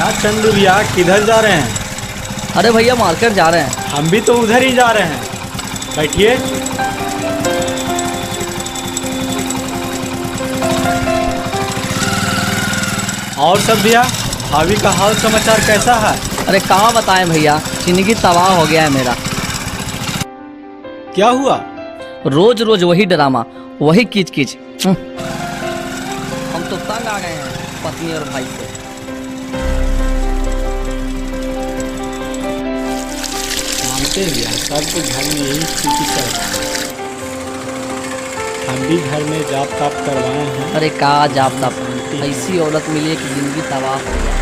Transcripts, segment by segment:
क्या चंदू भैया किधर जा रहे हैं? अरे भैया मार्केट जा रहे हैं। हम भी तो उधर ही जा रहे हैं। बैठिए। और सब भैया, भाभी का हाल समाचार कैसा है? अरे कहाँ बताएं भैया, जिंदगी तबाह हो गया है मेरा। क्या हुआ? रोज रोज वही ड्रामा, वही कीच कीच। हम तो तंग आ गए हैं पत्नी और भाई से। मानते भैया, सबके घर में यही स्थिति चल रहा है। हम भी घर में जाप ताप करवाए हैं। अरे का जाप ताप, ऐसी औरत मिली है कि जिंदगी तबाह हो गया।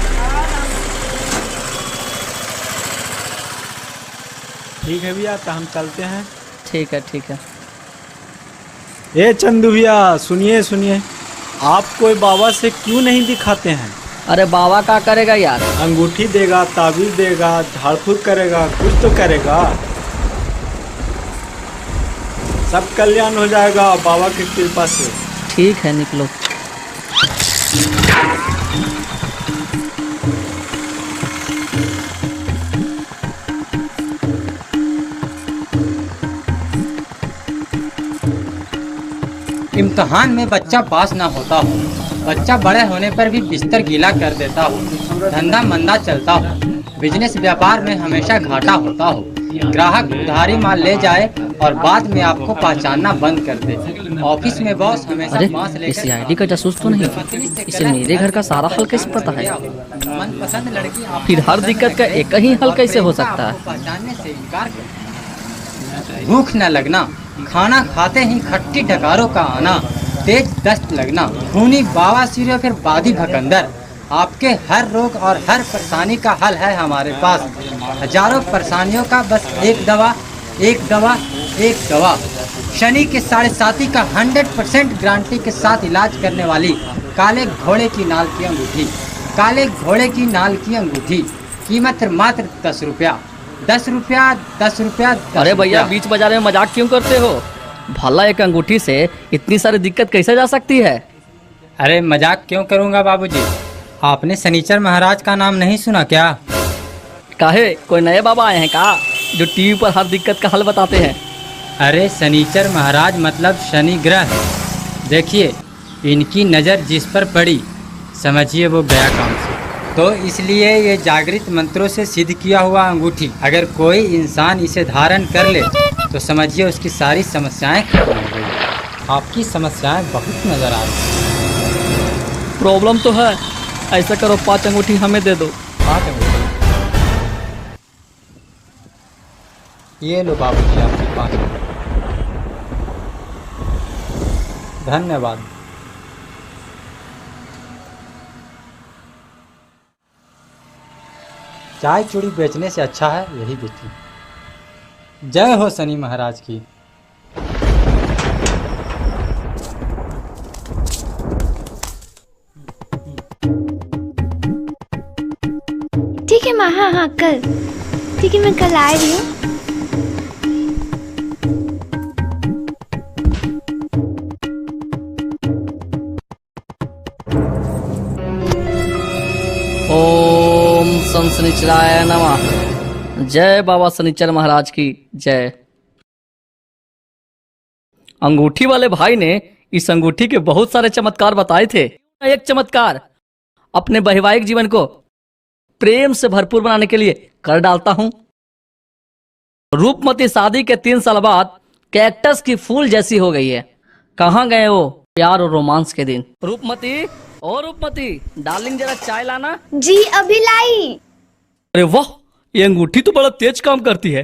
ठीक है भैया, तो हम चलते हैं। ठीक है ठीक है। ए चंदू भैया, सुनिए सुनिए, आप कोई बाबा से क्यों नहीं दिखाते हैं? अरे बाबा क्या करेगा यार? अंगूठी देगा, ताबीज देगा, झाड़ फूक करेगा, कुछ तो करेगा। सब कल्याण हो जाएगा बाबा की कृपा से। ठीक है, निकलो। इम्तिहान में बच्चा पास ना होता हो, बच्चा बड़े होने पर भी बिस्तर गीला कर देता हो, धंधा मंदा चलता हो, बिजनेस व्यापार में हमेशा घाटा होता हो, ग्राहक उधारी माल ले जाए और बाद में आपको पहचानना बंद कर दे, ऑफिस में बॉस हमेशा अरे बांस लेकर इस आईडी का जासूस तो नहीं? इसे मेरे घर का सारा हल कैसे पता है? मनपसंद लड़की आपको फिर हर दिक्कत का एक ही हल कैसे हो सकता है? आपको पहचानने से इनकार कर, भूख न लगना, खाना खाते ही खट्टी डकारों का आना, तेज दस्त लगना, खूनी बवासीर या फिर बादी भकंदर, आपके हर रोग और हर परेशानी का हल है हमारे पास। हजारों परेशानियों का बस एक दवा, एक दवा, एक दवा। शनि के 7.5 का 100% गारंटी के साथ इलाज करने वाली काले घोड़े की नाल की अंगूठी। काले घोड़े की नाल की अंगूठी, कीमत मात्र 10 रुपया। 10 रुपया, 10 रुपया। अरे भैया, बीच बाजार में मजाक क्यों करते हो? भला एक अंगूठी से इतनी सारी दिक्कत कैसे जा सकती है? अरे मजाक क्यों करूँगा बाबूजी, आपने शनिचर महाराज का नाम नहीं सुना क्या? काहे, कोई नए बाबा आए हैं का जो टीवी पर हर दिक्कत का हल बताते हैं? अरे शनिचर महाराज मतलब शनि ग्रह। देखिए, इनकी नज़र जिस पर पड़ी समझिए वो गया काम से। तो इसलिए ये जागृत मंत्रों से सिद्ध किया हुआ अंगूठी, अगर कोई इंसान इसे धारण कर ले तो समझिए उसकी सारी समस्याएं खत्म हो गई। आपकी समस्याएं बहुत नज़र आ रही। प्रॉब्लम तो है। ऐसा करो, 5 अंगूठी हमें दे दो। 5 अंगूठी, ये लो बाबूजी आपकी 5 अंगूठी। धन्यवाद। चाय चूड़ी बेचने से अच्छा है यही बेची। जय हो शनि महाराज की। ठीक है माँ, हाँ हाँ कल। ठीक है, मैं कल आ रही हूँ। ओम शनिचराय नमः। जय बाबा शनिचर महाराज की जय। अंगूठी वाले भाई ने इस अंगूठी के बहुत सारे चमत्कार बताए थे। एक चमत्कार अपने वैवाहिक जीवन को प्रेम से भरपूर बनाने के लिए कर डालता हूं। रूपमती शादी के 3 साल बाद कैक्टस की फूल जैसी हो गई है। कहाँ गए वो प्यार और रोमांस के दिन? रूपमती, ओ रूपमती डार्लिंग, जरा चाय लाना। जी अभी लाई। अरे वाह, ये अंगूठी तो बड़ा तेज काम करती है।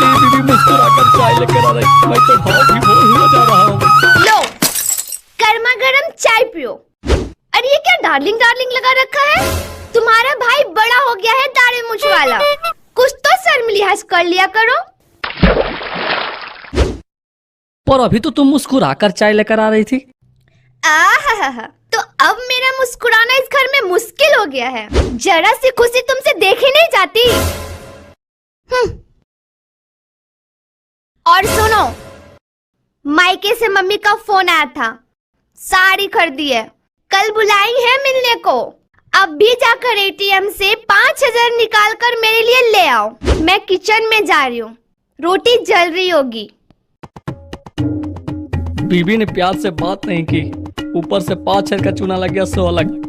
दीदी मुस्कुराकर चाय लेकर आ रही, मैं तो भाव विभोर हुआ जा रहा हूँ। लो गर्मा गर्म चाय पियो। अरे ये क्या डार्लिंग डार्लिंग लगा रखा है? तुम्हारा भाई बड़ा हो गया है दाढ़ी मूंछ वाला, कुछ तो शर्म लिहाज कर लिया करो। पर अभी तो तुम मुस्कुराकर चाय लेकर आ रही थी। आहा, तो अब मेरा मुस्कुराना इस घर में मुश्किल हो गया है। जरा सी खुशी तुमसे देखी नहीं जाती। और सुनो, मायके से मम्मी का फोन आया था, साड़ी खरीदी है, कल बुलाई है मिलने को। अब भी जाकर एटीएम से 5,000 निकाल कर मेरे लिए ले आओ। मैं किचन में जा रही हूँ, रोटी जल रही होगी। बीबी ने प्यार से बात नहीं की, ऊपर से 5,000 का चूना लग गया 100 अलग।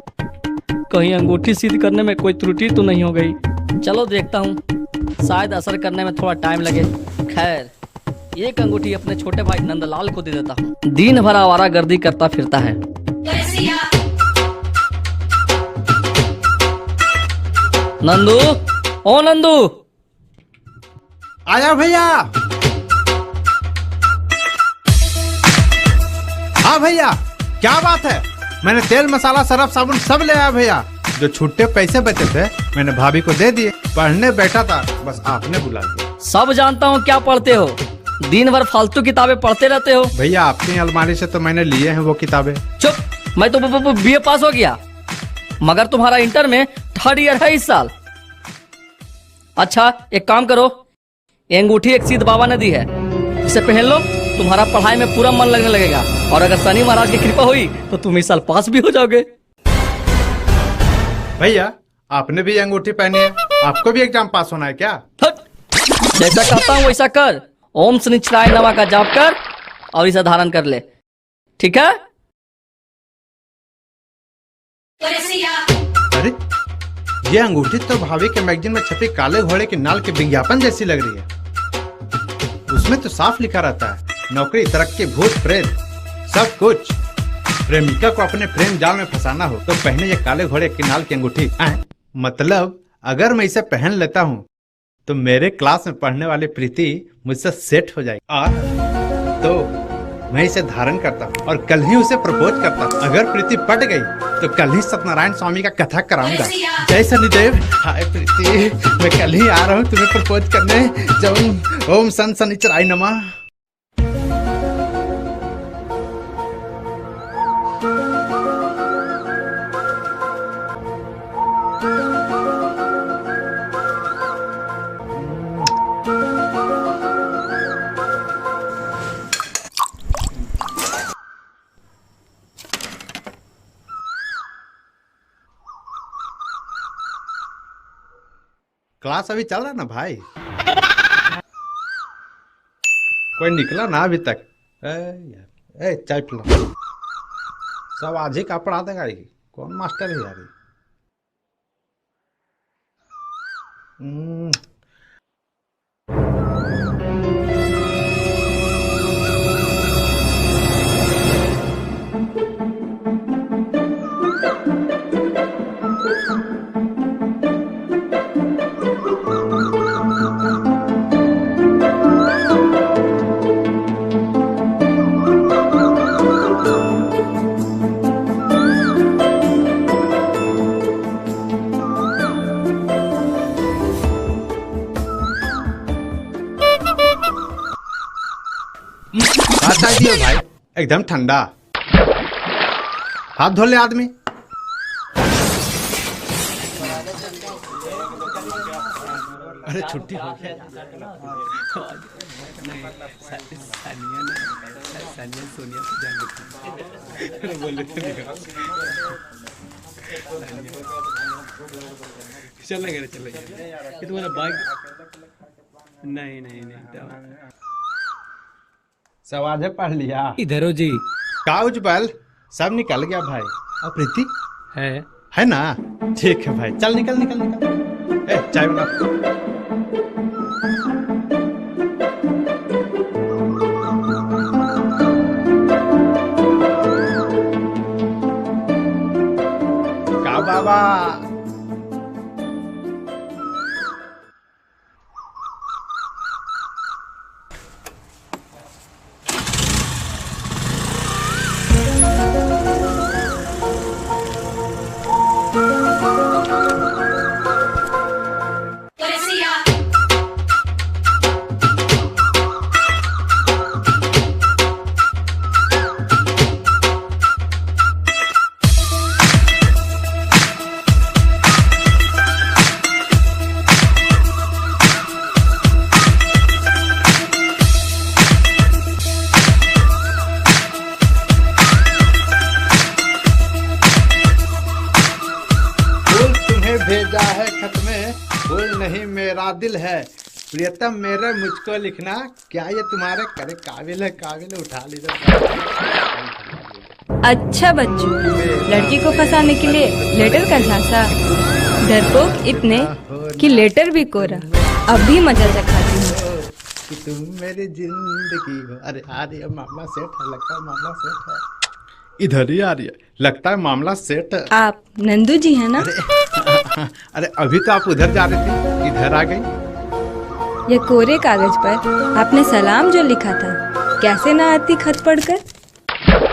कहीं अंगूठी सिद्ध करने में कोई त्रुटि तो नहीं हो गई। चलो देखता हूँ, शायद असर करने में थोड़ा टाइम लगे। खैर, एक अंगूठी अपने छोटे भाई नंदलाल को दे देता हूँ। दिन भर आवारा गर्दी करता फिरता है। नंदू, ओ नंदू, आया भैया। हाँ भैया, क्या बात है। मैंने तेल मसाला सरफ साबुन सब ले आया भैया। जो छुट्टे पैसे बचे थे मैंने भाभी को दे दिए। पढ़ने बैठा था, बस आपने बुला दिया। सब जानता हूँ क्या पढ़ते हो, दिन भर फालतू किताबें पढ़ते रहते हो। भैया अपनी अलमारी से तो मैंने लिए हैं वो किताबें। चुप, मैं तो बीए पास हो गया, मगर तुम्हारा इंटर में 3rd ईयर है इस साल। अच्छा एक काम करो, ये अंगूठी एक सिद्ध बाबा ने दी है, इसे पहन लो, तुम्हारा पढ़ाई में पूरा मन लगने लगेगा। और अगर शनि महाराज की कृपा हुई तो तुम इस साल पास भी हो जाओगे। भैया आपने भी अंगूठी पहनी है, आपको भी एग्जाम पास होना है क्या? हट! जैसा कहता हूँ वैसा कर। ओम शनिचराय नमः का जाप कर और इसे धारण कर ले, ठीक है? अरे ये अंगूठी तो भाभी के मैगजीन में छपी काले घोड़े की नाल के विज्ञापन जैसी लग रही है। उसमें तो साफ लिखा रहता है, नौकरी, तरक्की, भूत प्रेत, सब कुछ। प्रेमिका को अपने प्रेम जाल में फंसाना हो तो पहने ये काले घोड़े की नाल की अंगूठी। मतलब अगर मैं इसे पहन लेता हूँ तो मेरे क्लास में पढ़ने वाली प्रीति मुझसे सेट हो जाएगी। और तो मैं इसे धारण करता हूँ और कल ही उसे प्रपोज करता हूँ। अगर प्रीति पट गई तो कल ही सत्यनारायण स्वामी का कथा कराऊंगा। जय शनिदेव। हाय प्रीति, मैं कल ही आ रहा हूँ तुम्हें प्रपोज करने। जब ओम सन शनिचराय नमः। क्लास अभी चल रहा ना भाई? कोई निकला ना अभी तक? ए चाय पिला। सब आज ही का पढ़ा देगा, कौन मास्टर है यार? चाय दियो भाई, एकदम ठंडा। हाथ धो ले आदमी। अरे छुट्टी हो गया। चल ये तुम्हारा बाइक नहीं सब आधे पढ़ लिया। इधर हो जी। का उज्जवल, सब निकल गया भाई। और प्रीति है ना? ठीक है भाई, चल निकल निकल निकल। ए चाय बना। का बाबा। मेरा दिल है। प्रियतम मेरे मुझको लिखना, क्या ये तुम्हारे करे काबिल है? काबिल है, उठा लीजिए। अच्छा बच्चों, लड़की को फंसाने के लिए लेटर का झांसा। डरपोक इतने कि लेटर भी कोरा। अभी मजा चखाती हूँ। कि तुम मेरी जिंदगी हो। अरे आ रही है, मामला सेट है, लगता है मामला सेट है। इधर ही आ रही है, लगता है मामला सेट है। आप नंदू जी हैं ना? अरे अभी तो आप उधर जा रही थी, इधर आ गई। ये कोरे कागज पर आपने सलाम जो लिखा था, कैसे ना आती खत पढ़कर?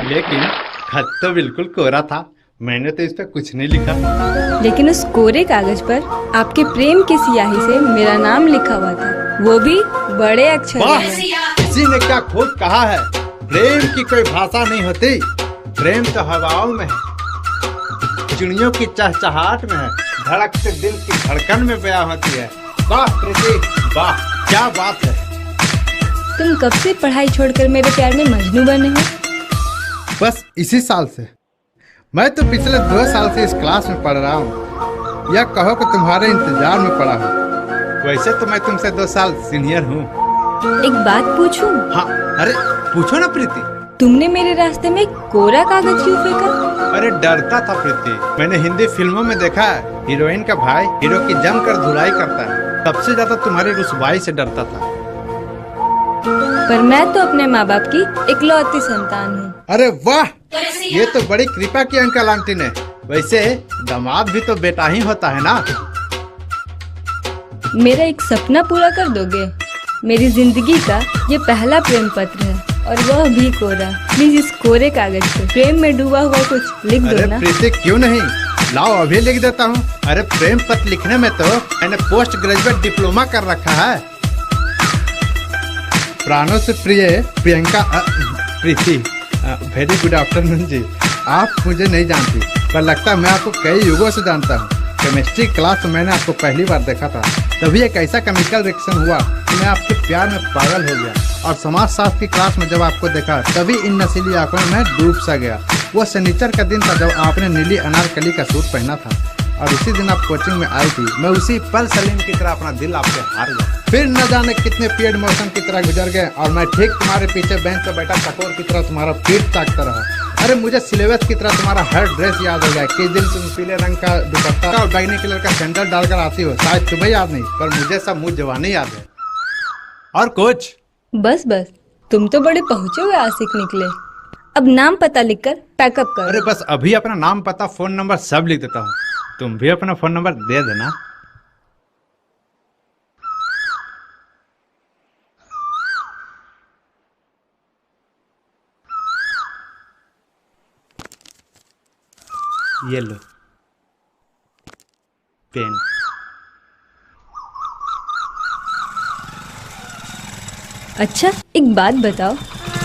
लेकिन खत तो बिल्कुल कोरा था, मैंने तो इस पे कुछ नहीं लिखा। लेकिन उस कोरे कागज पर आपके प्रेम की स्याही से मेरा नाम लिखा हुआ था, वो भी बड़े अक्षरों वाह, में। किसी ने क्या खूब कहा है, प्रेम की कोई भाषा नहीं होती, प्रेम तो हवाओं में है, चिड़ियों की चहचहाट में है, धड़कते दिल की धड़कन में बयां होती है। वाह प्रीति, वाह क्या बात है। तुम कब से पढ़ाई छोड़कर मेरे प्यार में मजनू बने हो? बस इसी साल से। मैं तो पिछले 2 साल से इस क्लास में पढ़ रहा हूँ, या कहो कि तुम्हारे इंतजार में पढ़ा हूँ। वैसे तो मैं तुमसे 2 साल सीनियर हूँ। एक बात पूछूं? हाँ, अरे पूछो ना प्रीति। तुमने मेरे रास्ते में कोरा कागज क्यों फेंका? अरे डरता था प्रीति, मैंने हिंदी फिल्मों में देखा है, हीरोइन का भाई हीरो की जमकर धुलाई करता है, सबसे ज्यादा तुम्हारी रुसवाई से डरता था। पर मैं तो अपने माँ बाप की इकलौती संतान हूँ। अरे वाह, ये तो बड़ी कृपा की अंकल आंटी ने। वैसे दामाद भी तो बेटा ही होता है ना। मेरा एक सपना पूरा कर दोगे? मेरी जिंदगी का ये पहला प्रेम पत्र है, और वह भी कोरा। प्लीज इस कोरे कागज पे प्रेम में डूबा हुआ कुछ लिख दो अरे ना। प्रीति क्यों नहीं, लाओ अभी लिख देता हूँ। अरे प्रेम पत्र लिखने में तो मैंने पोस्ट ग्रेजुएट डिप्लोमा कर रखा है। प्राणों से प्रिय प्रियंका प्रीति, वेरी गुड आफ्टरनून जी। आप मुझे नहीं जानती, पर लगता है मैं आपको कई युगों से जानता हूँ। केमिस्ट्री क्लास में मैंने आपको पहली बार देखा था, तभी एक ऐसा केमिकल रिएक्शन हुआ कि मैं आपके प्यार में पागल हो गया। और समाजशास्त्र की क्लास में जब आपको देखा, तभी इन नशीली आंखों में मैं डूब सा गया। वो शनिचर का दिन था जब आपने नीली अनारकली का सूट पहना था, और उसी दिन आप कोचिंग में आई थी। मैं उसी पल सलीम की तरह अपना दिल आपसे हार गया। फिर न जाने कितने पीरियड मौसम की तरह गुजर गए, और मैं ठीक तुम्हारे पीछे बेंच पर बैठा चकोर की तरह तुम्हारा पीठ ताकता रहा। अरे मुझे सिलेबस की तरह तुम्हारा हर ड्रेस याद हो गया। किस दिन तुम पीले रंग का दुपट्टा और बैगनी कलर का सैंडल डालकर आती हो, शायद तुम्हें याद नहीं, पर मुझे सब मुझ जवानी याद है। और कुछ? बस बस, तुम तो बड़े पहुँचे हुए आशिक निकले। अब नाम पता लिखकर पैकअप करो। अरे बस अभी अपना नाम पता फोन नंबर सब लिख देता हूँ, तुम भी अपना फोन नंबर दे देना। ये लो पेन। अच्छा एक बात बताओ,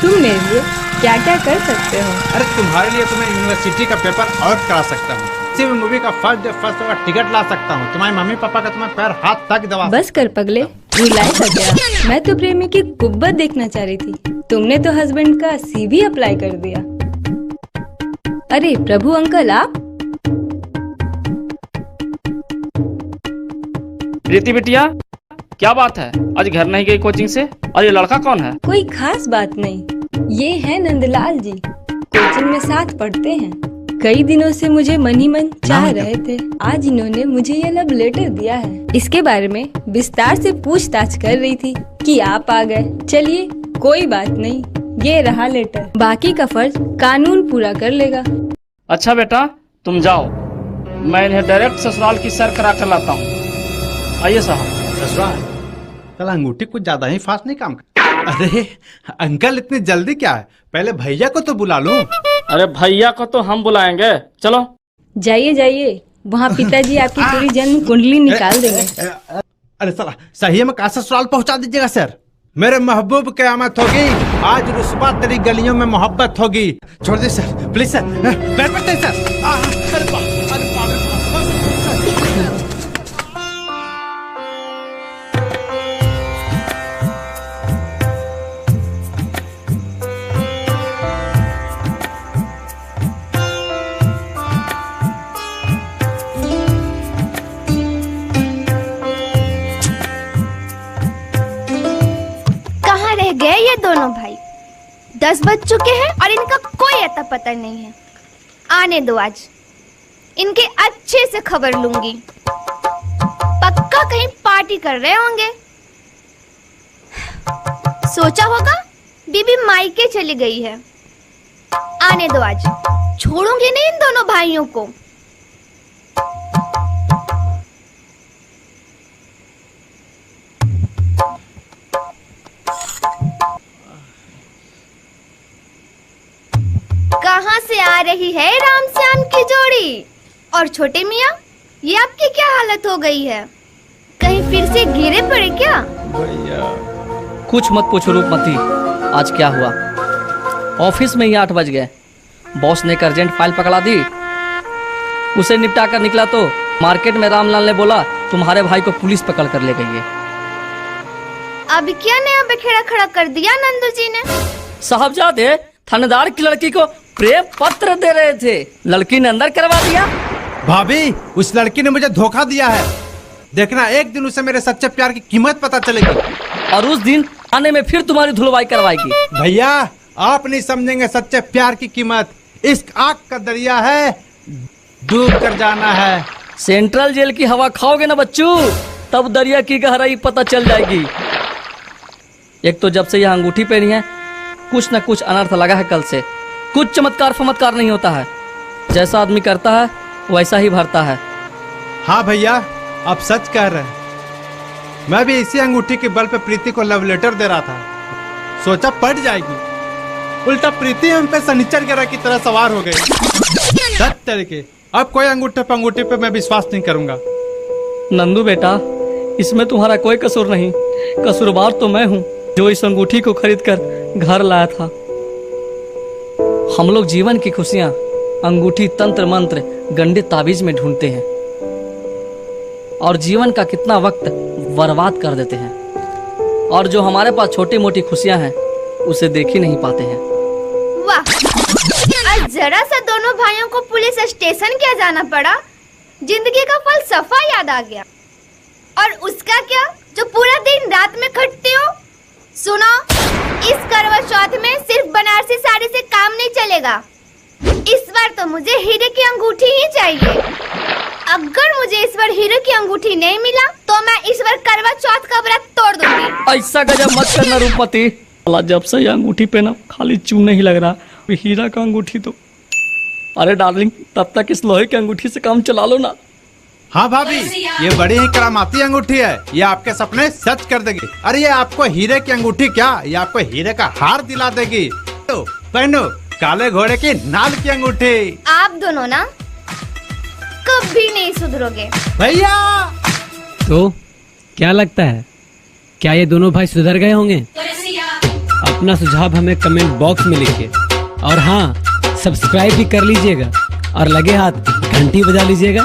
तुम मेरे लिए क्या क्या कर सकते हो? अरे तुम्हारे लिए तो मैं यूनिवर्सिटी का पेपर आउट करा सकता हूँ, किसी भी मूवी का फर्स्ट का टिकट ला सकता हूँ, तुम्हारे मम्मी पापा का तुम्हारे पैर हाथ तक दबा। बस कर पगले, रुलाए था क्या? मैं तो प्रेमी की कुब्बत देखना चाह रही थी, तुमने तो हस्बैंड का CV अप्लाई कर दिया। अरे प्रभु अंकल आप? प्रीति बिटिया, क्या बात है, आज घर नहीं गई कोचिंग से? और ये लड़का कौन है? कोई खास बात नहीं, ये है नंदलाल जी, कोचिंग में साथ पढ़ते हैं। कई दिनों से मुझे मन ही मन चाह रहे थे, आज इन्होंने मुझे ये लव लेटर दिया है। इसके बारे में विस्तार से पूछताछ कर रही थी कि आप आ गए। चलिए कोई बात नहीं, ये रहा लेटर, बाकी का फर्ज कानून पूरा कर लेगा। अच्छा बेटा तुम जाओ, मैं इन्हें डायरेक्ट ससुराल की सैर करा कर लाता हूँ। आइए साहब। ससुराल? चल अंगूठी कुछ ज्यादा ही फास्ट नहीं काम कर। अरे अंकल इतनी जल्दी क्या है, पहले भैया को तो बुला लूं। अरे भैया को तो हम बुलाएंगे, चलो। जाइए जाइए, वहाँ पिताजी आपकी पूरी जन्म कुंडली निकाल देंगे। अरे साला सही में कहा ससुराल पहुंचा दीजिएगा सर। मेरे महबूब क़यामत होगी, आज रुस्बा तेरी गलियों में मोहब्बत होगी। छोड़ दे सर, प्लीज सर, पैर पड़ते हैं सर। अरे बाप, अरे बाप, 10 बज चुके हैं और इनका कोई अता पता नहीं है। आने दो, आज इनके अच्छे से खबर लूंगी। पक्का कहीं पार्टी कर रहे होंगे। सोचा होगा बीबी मायके चली गई है। आने दो, आज छोड़ूंगी नहीं इन दोनों भाइयों को। कहां से आ रही है राम श्याम की जोड़ी? और छोटे मियाँ, ये आपकी क्या हालत हो गई है? कहीं फिर से गिरे पड़े क्या? कुछ मत पूछो रूपमती, आज क्या हुआ। ऑफिस में ही 8 बज गए। बॉस ने एक अर्जेंट फाइल पकड़ा दी, उसे निपटा कर निकला तो मार्केट में रामलाल ने बोला तुम्हारे भाई को पुलिस पकड़ कर ले गई है। अब क्या नया बखेड़ा खड़ा कर दिया नंदू जी ने? साहबजादे थानेदार की लड़की को प्रेम पत्र दे रहे थे, लड़की ने अंदर करवा दिया। भाभी, उस लड़की ने मुझे धोखा दिया है। देखना, एक दिन उसे मेरे सच्चे प्यार की कीमत पता चलेगी और उस दिन आने में फिर तुम्हारी धुलवाई करवाएगी। भैया, आप नहीं समझेंगे सच्चे प्यार की कीमत। इश्क आग का दरिया है, डूब कर जाना है। सेंट्रल जेल की हवा खाओगे ना बच्चू, तब दरिया की गहराई पता चल जाएगी। एक तो जब से यह अंगूठी पहनी है, कुछ न कुछ अनर्थ लगा है। कल से कुछ चमत्कार फमत्कार नहीं होता है। जैसा आदमी करता है वैसा ही भरता है। हाँ भैया, आप सच कह रहे हैं। मैं भी इसी अंगूठी के बल पे प्रीति को लव लेटर दे रहा था, सोचा पड़ जाएगी। उल्टा प्रीति हम पे शनिचर गिरह की तरह सवार हो गई। सच तरीके, अब कोई अंगूठे पे मैं विश्वास नहीं करूंगा। नंदू बेटा, इसमें तुम्हारा कोई कसूर नहीं। कसूरवार तो मैं हूँ जो इस अंगूठी को खरीद कर घर लाया था। हम लोग जीवन की खुशियां अंगूठी, तंत्र मंत्र, गंडे ताबीज में ढूंढते हैं और जीवन का कितना वक्त बर्बाद कर देते हैं। और जो हमारे पास छोटी मोटी खुशियां हैं उसे देख ही नहीं पाते हैं। वाह, आज जरा सा दोनों भाइयों को पुलिस स्टेशन क्या जाना पड़ा, जिंदगी का फलसफा याद आ गया। और उसका क्या जो पूरा दिन रात में खटते हो? सुनो, इस करवा चौथ में सिर्फ बनारसी साड़ी से काम नहीं चलेगा। इस बार तो मुझे हीरे की अंगूठी ही चाहिए। अगर मुझे इस बार हीरे की अंगूठी नहीं मिला तो मैं इस बार करवा चौथ का व्रत तोड़ दूंगी। ऐसा गजब मत करना रूपमती। जब से ये अंगूठी पहना खाली चूने ही लग रहा, हीरा का अंगूठी तो। अरे डार्लिंग, तब तक इस लोहे की अंगूठी से काम चला लो ना। हाँ भाभी, ये बड़ी ही करामाती अंगूठी है। ये आपके सपने सच कर देगी। अरे ये आपको हीरे की अंगूठी क्या, ये आपको हीरे का हार दिला देगी। तो पहनो काले घोड़े की नाल की अंगूठी। आप दोनों ना कभी नहीं सुधरोगे। भैया, तो क्या लगता है, क्या ये दोनों भाई सुधर गए होंगे? अपना सुझाव हमें कमेंट बॉक्स में लिखिए। और हाँ, सब्सक्राइब भी कर लीजिएगा और लगे हाथ घंटी बजा लीजिएगा।